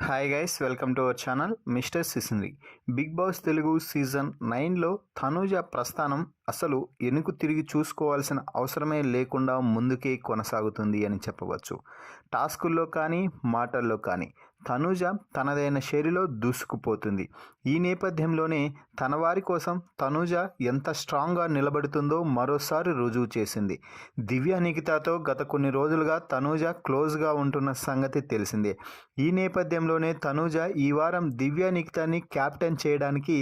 Hi guys, welcome to our channel Mister Sisindri. Bigg Boss Telugu season 9లో తనూజ ప్రస్థానం అసలు వెనుక తిరిగి చూసుకోవాల్సిన అవసరమే లేకుండా ముందుకే కొనసాగుతుంది అని చెప్పవచ్చు. టాస్కుల్లో కానీ మాటల్లో కానీ తనూజ తనదైన శైలిలో దూసుకుపోతుంది. ఈ నేపథ్యంలోనే తన వారి కోసం తనూజ ఎంత స్ట్రాంగ్గా నిలబడుతుందో మరోసారి రుజువు చేసింది. దివ్య నిఖితతో గత కొన్ని రోజులుగా తనూజ క్లోజ్గా ఉంటున్న సంగతి తెలిసిందే. ఈ నేపథ్యంలోనే తనూజ ఈ వారం దివ్య నిఖితాని క్యాప్టెన్ చేయడానికి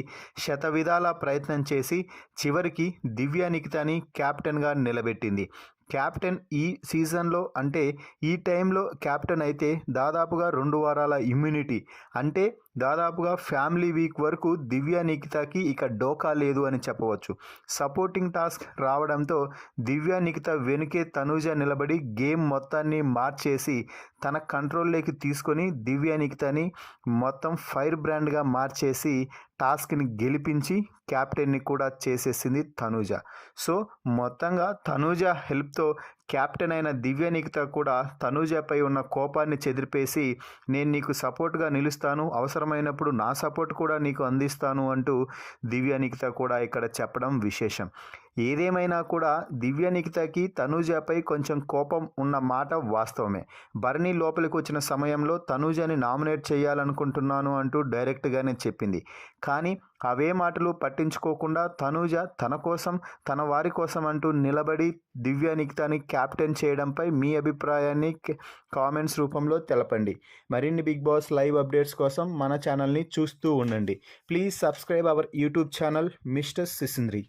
శతవిధాల ప్రయత్నం చేసి చివరికి దివ్య నిఖితాని క్యాప్టెన్గా నిలబెట్టింది. క్యాప్టెన్ ఈ సీజన్లో అంటే ఈ టైంలో క్యాప్టెన్ అయితే దాదాపుగా 2 వారాల ఇమ్యూనిటీ అంటే దాదాపుగా ఫ్యామిలీ వీక్ వరకు దివ్య నిఖితకి ఇక డోకా లేదు అని చెప్పవచ్చు. సపోర్టింగ్ టాస్క్ రావడంతో దివ్య నిఖిత వెనుకే తనూజ నిలబడి గేమ్ మొత్తాన్ని మార్చేసి తన కంట్రోల్లోకి తీసుకొని దివ్య నిఖితని మొత్తం ఫైర్ బ్రాండ్గా మార్చేసి టాస్క్ని గెలిపించి క్యాప్టెన్ని కూడా చేసేసింది తనూజ. సో మొత్తంగా తనూజ హెల్ప్తో క్యాప్టెన్ అయిన దివ్య నిఖిత కూడా తనూజపై ఉన్న కోపాన్ని చెదిరిపేసి నేను నీకు సపోర్ట్గా నిలుస్తాను, అవసరమైనప్పుడు నా సపోర్ట్ కూడా నీకు అందిస్తాను అంటూ దివ్య నిఖిత కూడా ఇక్కడ చెప్పడం విశేషం. ఏదేమైనా కూడా దివ్య నిఖితకి తనూజపై కొంచెం కోపం ఉన్న మాట వాస్తవమే. భరణి లోపలికి వచ్చిన సమయంలో తనూజని నామినేట్ చేయాలనుకుంటున్నాను అంటూ డైరెక్ట్గానే చెప్పింది. కానీ అవే మాటలు పట్టించుకోకుండా తనూజ తన కోసం తన వారి కోసం అంటూ నిలబడి దివ్య నిఖితని క్యాప్టెన్ చేయడంపై మీ అభిప్రాయాన్ని కామెంట్స్ రూపంలో తెలపండి. మరిన్ని బిగ్ బాస్ లైవ్ అప్డేట్స్ కోసం మన ఛానల్ని చూస్తూ ఉండండి. Please subscribe our YouTube channel Mister సిసింద్రి.